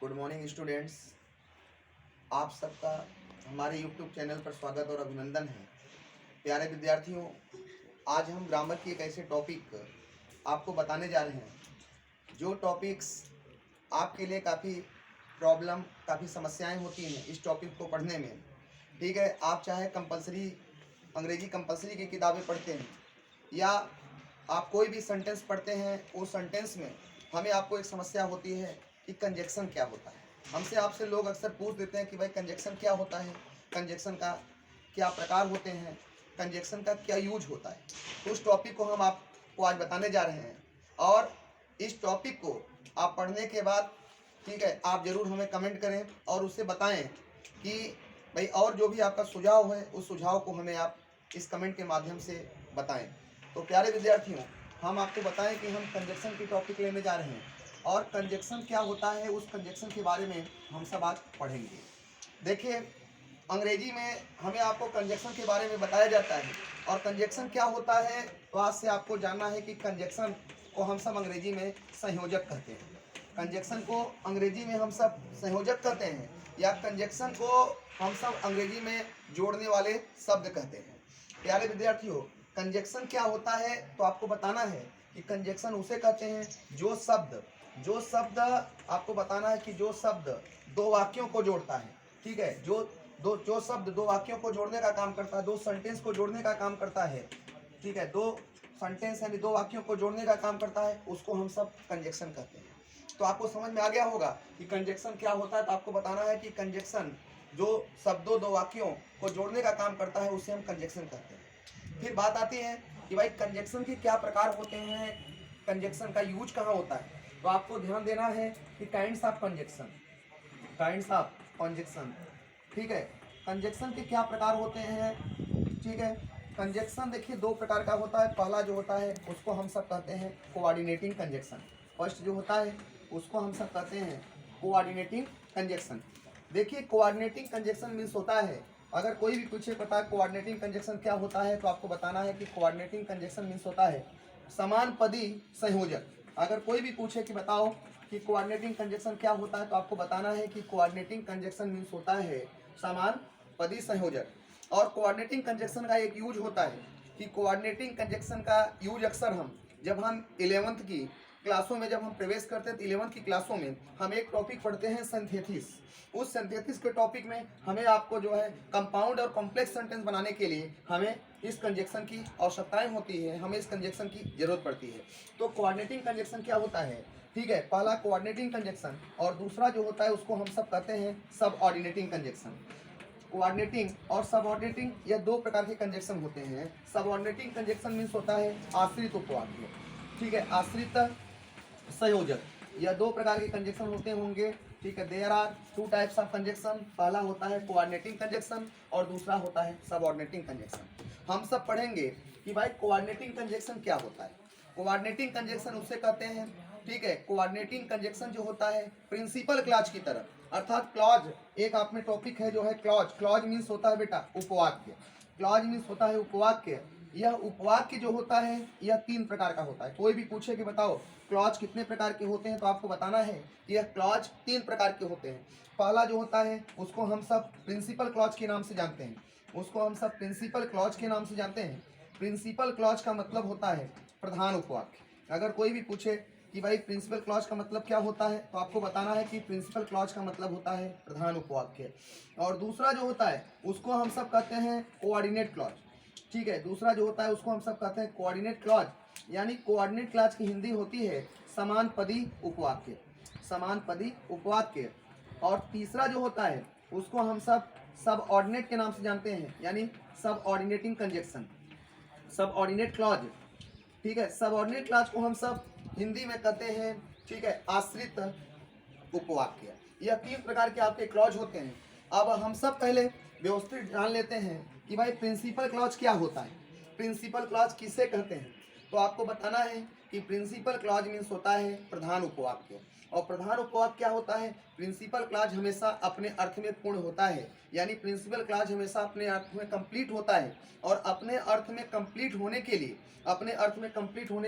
Good morning students. आप सबका हमारे यूट्यूब चैनल पर स्वागत और अभिनंदन है। प्यारे विद्यार्थियों, आज हम ग्रामर की एक ऐसे टॉपिक आपको बताने जा रहे हैं जो टॉपिक्स आपके लिए काफ़ी समस्याएं होती हैं इस टॉपिक को पढ़ने में। ठीक है, आप चाहे अंग्रेजी कंपलसरी की किताबें पढ़ते हैं या आप कोई भी सेंटेंस पढ़ते हैं, उस सेंटेंस में हमें आपको एक समस्या होती है कि कंजक्शन क्या होता है। हमसे आपसे लोग अक्सर पूछ देते हैं कि भाई कंजक्शन क्या होता है, कंजक्शन का क्या प्रकार होते हैं, कंजक्शन का क्या यूज होता है। तो उस टॉपिक को हम आपको आज बताने जा रहे हैं और इस टॉपिक को आप पढ़ने के बाद, ठीक है, आप ज़रूर हमें कमेंट करें और उससे बताएं कि भाई और जो भी आपका सुझाव है उस सुझाव को हमें आप इस कमेंट के माध्यम से बताएं। तो प्यारे विद्यार्थियों, हम आपको बताएं कि हम कंजक्शन की टॉपिक लेने जा रहे हैं और कंजक्शन क्या होता है, उस कंजक्शन के बारे में हम सब आज पढ़ेंगे। देखिए, अंग्रेजी में हमें आपको कंजक्शन के बारे में बताया जाता है और कंजक्शन क्या होता है तो आज से आपको जानना है कि कंजक्शन को हम सब अंग्रेजी में संयोजक कहते हैं। कंजक्शन को अंग्रेजी में हम सब संयोजक कहते हैं या कंजक्शन को हम सब अंग्रेजी में जोड़ने वाले शब्द कहते हैं। प्यारे विद्यार्थियों, कंजक्शन क्या होता है तो आपको बताना है कि कंजक्शन उसे कहते हैं जो शब्द आपको बताना है कि जो शब्द दो वाक्यों को जोड़ता है। ठीक है, जो शब्द दो वाक्यों को जोड़ने का काम करता है, दो सेंटेंस को जोड़ने का काम करता है। ठीक है, दो सेंटेंस यानी दो वाक्यों को जोड़ने का काम करता है, उसको हम सब कंजक्शन कहते हैं। तो आपको समझ में आ गया होगा कि कंजक्शन क्या होता है। तो आपको बताना है कि कंजक्शन जो शब्दों दो वाक्यों को जोड़ने का काम करता है उसे हम कंजक्शन कहते हैं। फिर बात आती है कि भाई कंजक्शन के क्या प्रकार होते हैं, कंजक्शन का यूज कहाँ होता है। तो आपको ध्यान देना है कि काइंड्स ऑफ कंजक्शन। ठीक है, कंजक्शन के क्या प्रकार होते हैं। ठीक है, कंजक्शन देखिए दो प्रकार का होता है। पहला जो होता है उसको हम सब कहते हैं कोऑर्डिनेटिंग कंजक्शन। फर्स्ट जो होता है उसको हम सब कहते हैं कोऑर्डिनेटिंग कंजक्शन। देखिए, कोऑर्डिनेटिंग कंजक्शन मीन्स होता है, अगर कोई भी पूछे पता है कोऑर्डिनेटिंग कंजक्शन क्या होता है तो आपको बताना है कि कोऑर्डिनेटिंग कंजक्शन मीन्स होता है समान पदी संयोजक। अगर कोई भी पूछे कि बताओ कि कोऑर्डिनेटिंग कंजक्शन क्या होता है तो आपको बताना है कि कोऑर्डिनेटिंग कंजक्शन मीन्स होता है समान पदी संयोजक। और कोऑर्डिनेटिंग कंजक्शन का एक यूज होता है कि कोऑर्डिनेटिंग कंजक्शन का यूज अक्सर जब हम 11th की क्लासों में जब हम प्रवेश करते हैं तो 11th की क्लासों में हम एक टॉपिक पढ़ते हैं सिंथेसिस। उस सिंथेसिस के टॉपिक में हमें आपको जो है कंपाउंड और कॉम्प्लेक्स सेंटेंस बनाने के लिए हमें इस कंजक्शन की आवश्यकताएं होती है, हमें इस कंजक्शन की जरूरत पड़ती है। तो कोऑर्डिनेटिंग कंजक्शन क्या होता है, ठीक है, पहला कोऑर्डिनेटिंग कंजक्शन और दूसरा जो होता है उसको हम सब कहते हैं सबऑर्डिनेटिंग कंजक्शन। कोऑर्डिनेटिंग और सबऑर्डिनेटिंग यह दो प्रकार के कंजक्शन होते हैं। सबऑर्डिनेटिंग कंजक्शन मीन्स होता है आश्रित उपवाक्य। ठीक है, आश्रित संयोजक, यह दो प्रकार के कंजक्शन होते होंगे। ठीक है, there are two types of conjunction. पहला होता है कोऑर्डिनेटिंग कंजक्शन और दूसरा होता है सबऑर्डिनेटिंग कंजक्शन। हम सब पढ़ेंगे कि भाई कोऑर्डिनेटिंग कंजक्शन क्या होता है। कोऑर्डिनेटिंग कंजक्शन उसे कहते हैं, ठीक है, कोऑर्डिनेटिंग कंजक्शन जो होता है प्रिंसिपल क्लॉज की तरह, अर्थात क्लॉज एक आप में टॉपिक है जो है क्लॉज मीन्स होता है बेटा उपवाक्य। क्लॉज मीन्स होता है उपवाक्य। यह उपवाक्य जो होता है यह तीन प्रकार का होता है। कोई भी पूछे कि बताओ क्लॉज कितने प्रकार के होते हैं तो आपको बताना है कि यह क्लॉज तीन प्रकार के होते हैं। पहला जो होता है उसको हम सब प्रिंसिपल क्लॉज के नाम से जानते हैं, प्रिंसिपल क्लॉज का मतलब होता है प्रधान उपवाक्य। अगर कोई भी पूछे कि भाई प्रिंसिपल क्लॉज का मतलब क्या होता है तो आपको बताना है कि प्रिंसिपल क्लॉज का मतलब होता है प्रधान उपवाक्य। और दूसरा जो होता है उसको हम सब कहते हैं कोऑर्डिनेट क्लॉज। ठीक है, दूसरा जो होता है उसको हम सब कहते हैं कोऑर्डिनेट क्लॉज, यानी कोऑर्डिनेट क्लॉज की हिंदी होती है समान पदी उपवाक्य। और तीसरा जो होता है उसको हम सब सबऑर्डिनेट के नाम से जानते हैं, यानी सबऑर्डिनेटिंग कंजक्शन, सबऑर्डिनेट क्लॉज। ठीक है, सबऑर्डिनेट क्लॉज को हम सब हिंदी में कहते हैं, ठीक है, आश्रित उपवाक्य। यह तीन प्रकार के आपके क्लॉज होते हैं। अब हम सब पहले व्यवस्थित जान लेते हैं कि भाई प्रिंसिपल क्लॉज क्या होता है, प्रिंसिपल क्लॉज किसे कहते हैं। तो आपको बताना है कि प्रिंसिपल क्लॉज मीन्स होता है प्रधान उपवाक्य। और प्रधान उपवाक्य क्या होता है? प्रिंसिपल क्लॉज हमेशा अपने अर्थ में पूर्ण होता है, यानी प्रिंसिपल क्लॉज हमेशा अपने अर्थ में कंप्लीट होता है। और अपने अर्थ में कंप्लीट होने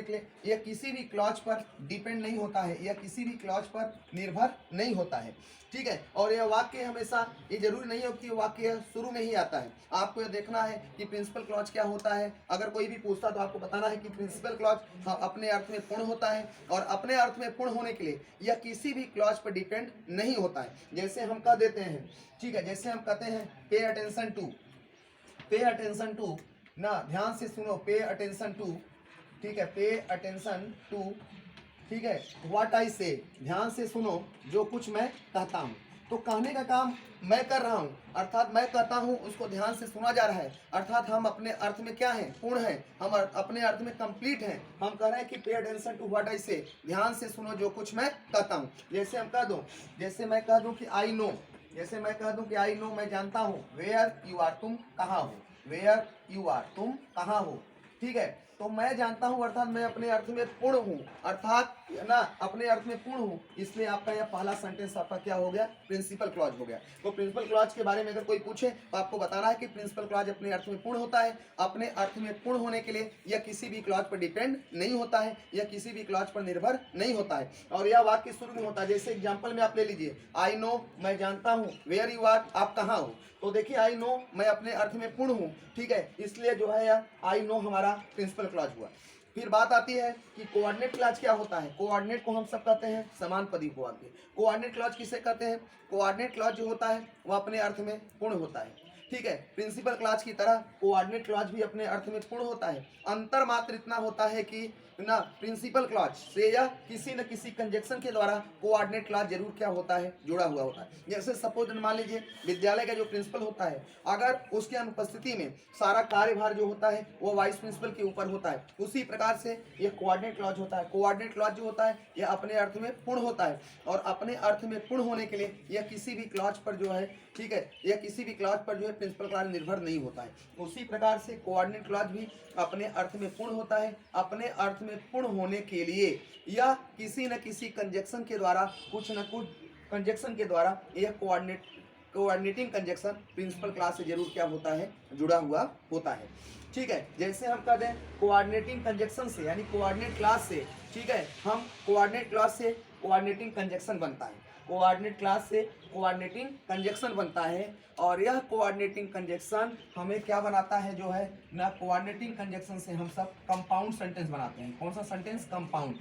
के लिए यह किसी भी क्लॉज पर डिपेंड नहीं होता है, यह किसी भी क्लॉज पर निर्भर नहीं होता है। ठीक है। और यह वाक्य हमेशा, ये जरूरी नहीं हो कि वाक्य शुरू में ही आता है। आपको यह देखना है कि प्रिंसिपल क्लॉज क्या होता है। अगर कोई भी पूछता तो आपको बताना है कि प्रिंसिपल क्लॉज अपने अर्थ में पूर्ण होता है, और अपने अर्थ में पूर्ण होने के लिए यह किसी भी क्लॉज पर डिपेंड नहीं होता है। जैसे हम कह देते हैं, ठीक है, जैसे हम कहते हैं पे अटेंशन टू ना, ध्यान से सुनो, पे अटेंशन टू, ठीक है, पे अटेंशन टू, ठीक है, व्हाट आई से, ध्यान से सुनो जो कुछ मैं कहता हूँ। तो कहने का काम मैं कर रहा हूँ, अर्थात मैं कहता हूँ, उसको ध्यान से सुना जा रहा है, अर्थात हम अपने अर्थ में क्या है? पूर्ण है, हम अपने अर्थ में कंप्लीट हैं। हम कह रहे हैं कि pay attention to what I से, ध्यान से सुनो जो कुछ मैं कहता हूँ। जैसे हम कह दूँ, जैसे मैं कह दूँ कि आई नो, जैसे मैं कह दूँ कि आई नो, मैं जानता हूँ, वेयर यू आर, तुम कहाँ हो, वेयर यू आर, तुम कहाँ हो। ठीक है, तो मैं जानता हूं अर्थात मैं अपने अर्थ में पूर्ण हूं, अर्थात ना अपने अर्थ में पूर्ण हूं, इसलिए आपका यह पहला सेंटेंस आपका क्या हो गया? प्रिंसिपल क्लॉज हो गया। तो प्रिंसिपल क्लॉज के बारे में अगर कोई पूछे तो आपको बताना है कि प्रिंसिपल क्लॉज अपने अर्थ में पूर्ण होता है। अपने अर्थ में पूर्ण होने के लिए यह किसी भी क्लॉज पर डिपेंड नहीं होता है, यह किसी भी क्लॉज पर निर्भर नहीं होता है। और यह वाक्य शुरू में होता है। जैसे एग्जाम्पल में आप ले लीजिए, आई नो, मैं जानता हूँ, वेयर यू आर, आप कहाँ हो। तो देखिए आई नो, मैं अपने अर्थ में पूर्ण हूँ, ठीक है, इसलिए जो है यह आई नो हमारा प्रिंसिपल क्लॉज हुआ। फिर बात आती है कि कोऑर्डिनेट क्लॉज क्या होता है। कोऑर्डिनेट को हम सब कहते हैं समान पदी उपवाक्य। कोऑर्डिनेट क्लॉज किसे कहते हैं? कोऑर्डिनेट क्लॉज जो होता है वह अपने अर्थ में पूर्ण होता है। ठीक है, प्रिंसिपल क्लॉज की तरह कोऑर्डिनेट क्लॉज भी अपने अर्थ में पूर्ण होता है। अंतर मात्र इतना होता है कि ना प्रिंसिपल क्लॉज से या किसी न किसी कंजक्शन के द्वारा कोऑर्डिनेट क्लॉज जरूर क्या होता है? जुड़ा हुआ होता है। जैसे सपोज मान लीजिए विद्यालय का जो प्रिंसिपल होता है, अगर उसके अनुपस्थिति में सारा कार्यभार जो होता है वो वाइस प्रिंसिपल के ऊपर होता है, उसी प्रकार से यह कोऑर्डिनेट क्लॉज होता है। कोऑर्डिनेट क्लॉज जो होता है यह अपने अर्थ में पूर्ण होता है, और अपने अर्थ में पूर्ण होने के लिए यह किसी भी क्लॉज पर जो है, ठीक है, यह किसी भी क्लॉज पर जो है प्रिंसिपल क्लॉज निर्भर नहीं होता है। उसी प्रकार से कोऑर्डिनेट क्लॉज भी अपने अर्थ में पूर्ण होता है। अपने अर्थ में पूर्ण होने के लिए या किसी न किसी कंजक्शन के द्वारा, कुछ न कुछ कंजक्शन के द्वारा यह कोऑर्डिनेटिंग कंजक्शन प्रिंसिपल क्लॉज से जरूर क्या होता है? जुड़ा हुआ होता है। ठीक है, जैसे हम कह दें कोऑर्डिनेटिंग कंजक्शन से, यानी कोऑर्डिनेट क्लॉज से, ठीक है, हम कोऑर्डिनेट क्लॉज से कोऑर्डिनेटिंग कंजक्शन बनता है। कोऑर्डिनेट क्लॉज से कोऑर्डिनेटिंग कंजक्शन बनता है, और यह कोऑर्डिनेटिंग कंजक्शन हमें क्या बनाता है? जो है ना, कोऑर्डिनेटिंग कंजक्शन से हम सब कंपाउंड सेंटेंस बनाते हैं। कौन सा सेंटेंस? कंपाउंड।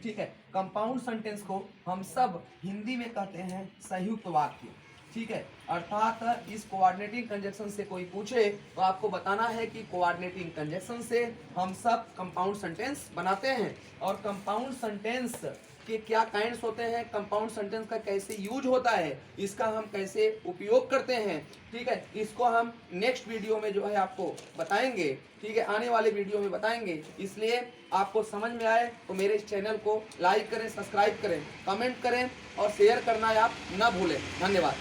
ठीक है, कंपाउंड सेंटेंस को हम सब हिंदी में कहते हैं संयुक्त वाक्य। ठीक है, अर्थात इस कोऑर्डिनेटिंग कंजक्शन से कोई पूछे तो आपको बताना है कि कोऑर्डिनेटिंग कंजक्शन से हम सब कंपाउंड सेंटेंस बनाते हैं। और कंपाउंड सेंटेंस के क्या काइंड्स होते हैं, कंपाउंड सेंटेंस का कैसे यूज होता है, इसका हम कैसे उपयोग करते हैं, ठीक है, इसको हम नेक्स्ट वीडियो में जो है आपको बताएंगे। ठीक है, आने वाले वीडियो में बताएंगे। इसलिए आपको समझ में आए तो मेरे इस चैनल को लाइक करें, सब्सक्राइब करें, कमेंट करें और शेयर करना आप ना भूलें। धन्यवाद।